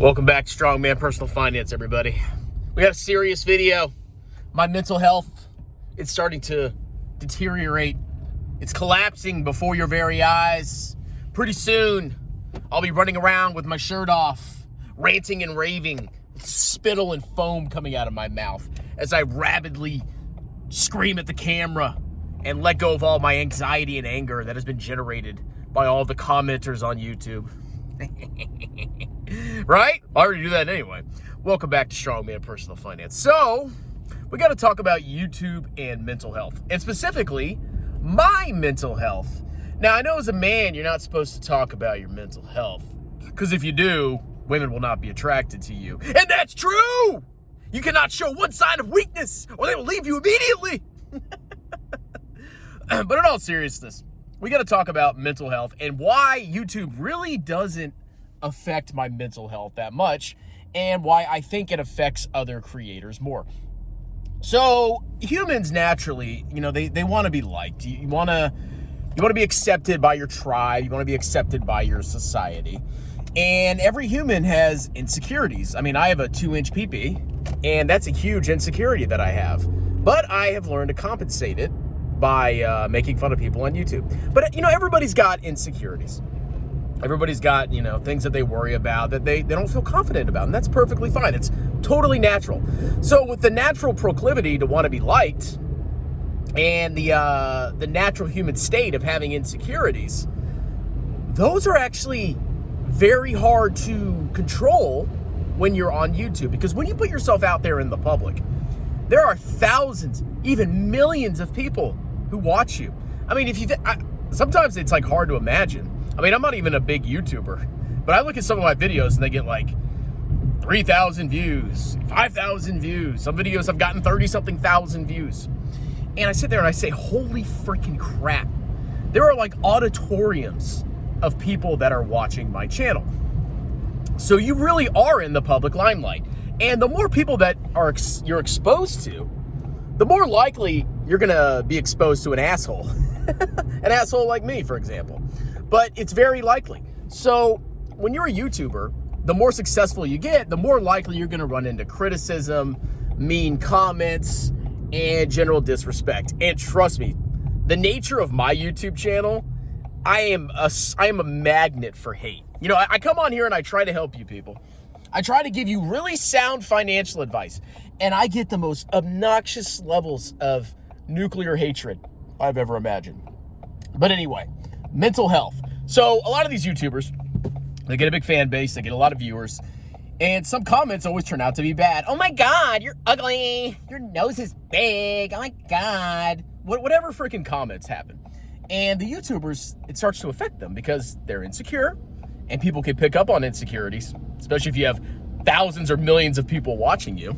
Welcome back to Strongman Personal Finance, everybody. We got a serious video. My mental health, it's starting to deteriorate. It's collapsing before your very eyes. Pretty soon, I'll be running around with my shirt off, ranting and raving, with spittle and foam coming out of my mouth as I rapidly scream at the camera and let go of all my anxiety and anger that has been generated by all the commenters on YouTube. Right? I already do that anyway. Welcome back to Strongman Personal Finance. So, we got to talk about YouTube and mental health, and specifically, my mental health. Now, I know as a man, you're not supposed to talk about your mental health, because if you do, women will not be attracted to you. And that's true! You cannot show one sign of weakness, or they will leave you immediately. But in all seriousness, we got to talk about mental health and why YouTube really doesn't affect my mental health that much, and why I think it affects other creators more. So humans naturally, they want to be liked. You want to be accepted by your tribe. You want to be accepted by your society. And every human has insecurities. I mean, I have a 2-inch pee-pee, and that's a huge insecurity that I have. But I have learned to compensate it by making fun of people on YouTube. But, everybody's got insecurities. Everybody's got, things that they worry about that they don't feel confident about, and that's perfectly fine. It's totally natural. So with the natural proclivity to want to be liked and the natural human state of having insecurities, those are actually very hard to control when you're on YouTube, because when you put yourself out there in the public, there are thousands, even millions of people who watch you. I mean, sometimes it's like hard to imagine. I mean, I'm not even a big YouTuber, but I look at some of my videos and they get like 3,000 views, 5,000 views. Some videos have gotten 30-something thousand views. And I sit there and I say, holy freaking crap. There are like auditoriums of people that are watching my channel. So you really are in the public limelight. And the more people that you're exposed to, the more likely you're gonna be exposed to an asshole. An asshole like me, for example. But it's very likely. So when you're a YouTuber, the more successful you get, the more likely you're gonna run into criticism, mean comments, and general disrespect. And trust me, the nature of my YouTube channel, I am a magnet for hate. I come on here and I try to help you people. I try to give you really sound financial advice, and I get the most obnoxious levels of nuclear hatred I've ever imagined. But anyway, mental health. So a lot of these YouTubers, they get a big fan base, they get a lot of viewers, and some comments always turn out to be bad. Oh my God, you're ugly. Your nose is big. Oh my God. Whatever freaking comments happen. And the YouTubers, it starts to affect them because they're insecure, and people can pick up on insecurities, especially if you have thousands or millions of people watching you.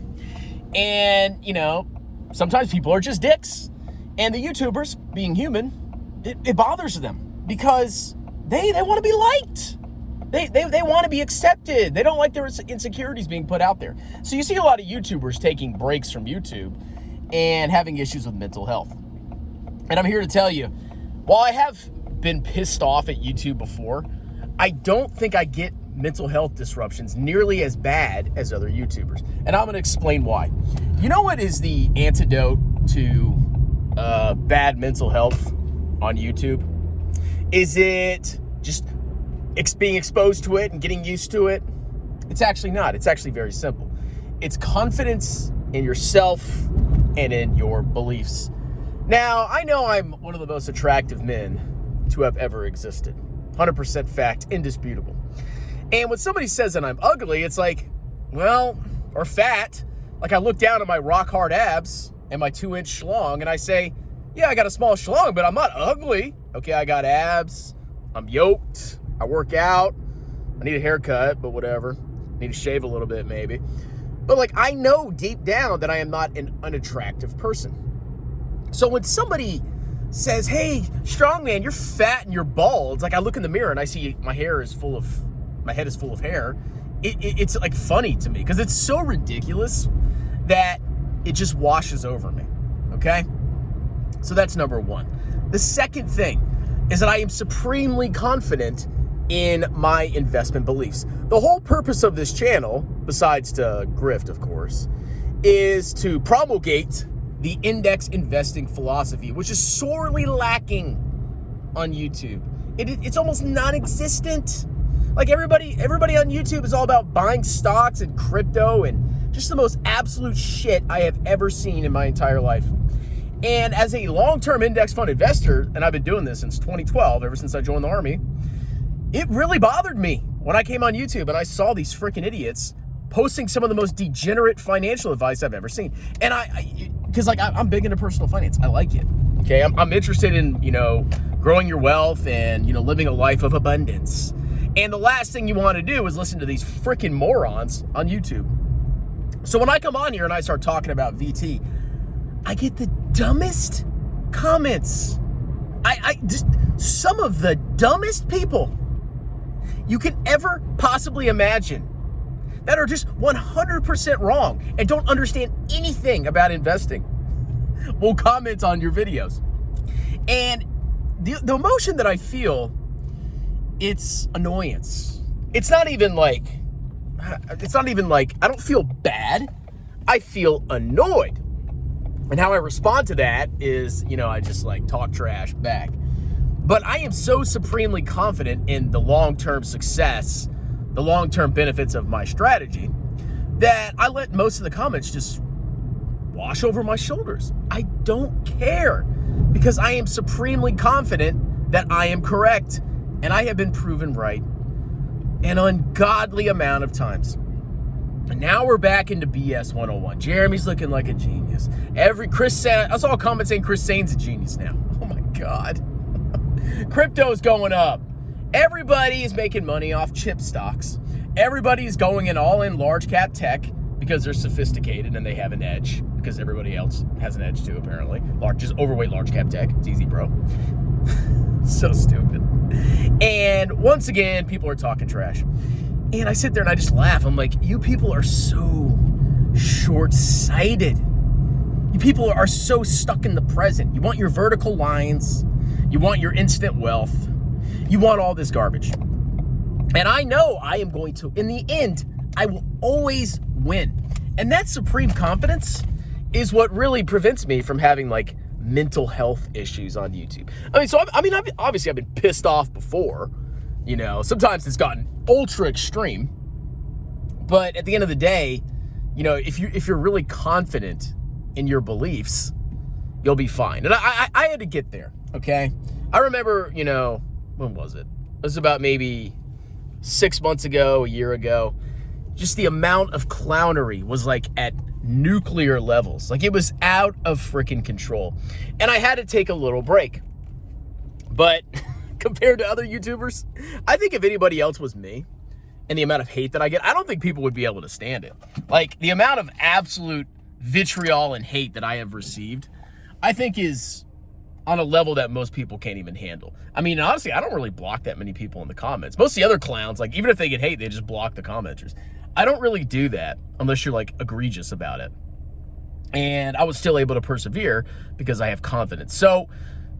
And, sometimes people are just dicks. And the YouTubers, being human, it bothers them because they want to be liked. They want to be accepted. They don't like their insecurities being put out there. So you see a lot of YouTubers taking breaks from YouTube and having issues with mental health. And I'm here to tell you, while I have been pissed off at YouTube before, I don't think I get mental health disruptions nearly as bad as other YouTubers. And I'm going to explain why. You know what is the antidote to bad mental health on YouTube? Is it just being exposed to it and getting used to it? It's actually not. It's actually very simple. It's confidence in yourself and in your beliefs. Now, I know I'm one of the most attractive men to have ever existed. 100% fact, indisputable. And when somebody says that I'm ugly, it's like, well, or fat. Like I look down at my rock hard abs and my 2-inch schlong and I say, yeah, I got a small schlong, but I'm not ugly. Okay, I got abs. I'm yoked. I work out. I need a haircut, but whatever. Need to shave a little bit maybe. But like, I know deep down that I am not an unattractive person. So when somebody says, hey, Strongman, you're fat and you're bald, like I look in the mirror and I see my head is full of hair. It's like funny to me because it's so ridiculous that it just washes over me, okay? So that's number one. The second thing is that I am supremely confident in my investment beliefs. The whole purpose of this channel, besides to grift, of course, is to promulgate the index investing philosophy, which is sorely lacking on YouTube. It's almost non-existent. Like everybody on YouTube is all about buying stocks and crypto and just the most absolute shit I have ever seen in my entire life. And as a long-term index fund investor, and I've been doing this since 2012, ever since I joined the Army, it really bothered me when I came on YouTube and I saw these freaking idiots posting some of the most degenerate financial advice I've ever seen. And because I'm big into personal finance. I like it. Okay, I'm interested in, growing your wealth and, living a life of abundance. And the last thing you want to do is listen to these freaking morons on YouTube. So when I come on here and I start talking about VT, I get the dumbest comments. I just some of the dumbest people you can ever possibly imagine that are just 100% wrong and don't understand anything about investing will comment on your videos. And the emotion that I feel, it's annoyance. It's not even like I don't feel bad. I feel annoyed. And how I respond to that is, I just talk trash back. But I am so supremely confident in the long-term success, the long-term benefits of my strategy, that I let most of the comments just wash over my shoulders. I don't care because I am supremely confident that I am correct and I have been proven right an ungodly amount of times. And now we're back into BS 101. Jeremy's looking like a genius. I saw a comment saying Chris Sain's a genius now. Oh my God. Crypto's going up. Everybody is making money off chip stocks. Everybody's going in all in large cap tech because they're sophisticated and they have an edge because everybody else has an edge too, apparently. Just overweight large cap tech. It's easy, bro. So stupid. And once again, people are talking trash. And I sit there and I just laugh. I'm like, you people are so short-sighted. You people are so stuck in the present. You want your vertical lines. You want your instant wealth. You want all this garbage. And I know I am going to, in the end, I will always win. And that supreme confidence is what really prevents me from having mental health issues on YouTube. Obviously I've been pissed off before. Sometimes it's gotten ultra extreme. But at the end of the day, if you're really confident in your beliefs, you'll be fine. And I had to get there, okay? I remember, when was it? It was about maybe 6 months ago, a year ago. Just the amount of clownery was at nuclear levels. It was out of freaking control. And I had to take a little break. But compared to other YouTubers, I think if anybody else was me and the amount of hate that I get, I don't think people would be able to stand it. The amount of absolute vitriol and hate that I have received, I think is on a level that most people can't even handle. Honestly, I don't really block that many people in the comments. Most of the other clowns, even if they get hate, they just block the commenters. I don't really do that unless you're egregious about it. And I was still able to persevere because I have confidence. So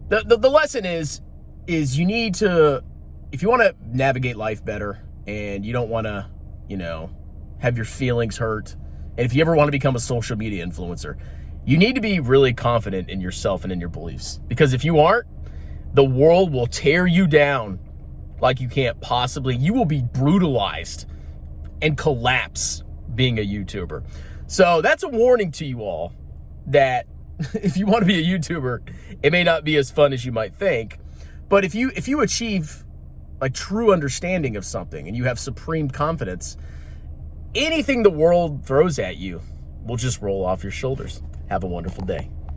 the lesson is you need to, if you want to navigate life better and you don't want to, have your feelings hurt, and if you ever want to become a social media influencer, you need to be really confident in yourself and in your beliefs. Because if you aren't, the world will tear you down like you can't possibly. You will be brutalized and collapse being a YouTuber. So that's a warning to you all that if you want to be a YouTuber, it may not be as fun as you might think. But if you achieve true understanding of something and you have supreme confidence, anything the world throws at you will just roll off your shoulders. Have a wonderful day.